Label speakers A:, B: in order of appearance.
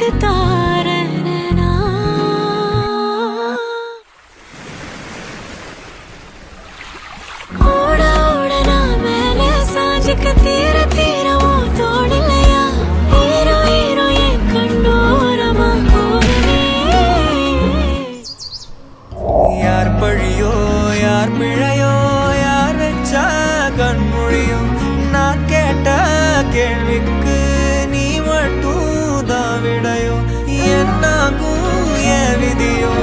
A: வந்து தாரனா ஓட ஓட நான் மேலே சாஞ்சிக்க தீர தீரமோ தோடலையா ஹீரோ ஹீரோ என் கண்ணோரமா போகவே
B: யார் பழியோ யார் பிழையோ யார் வச்சா கண்மொழியோ நான் கேட்ட கேள்விக்கு நீ மட்டும் தான் விடையோ என்னாகும் என் விதியோ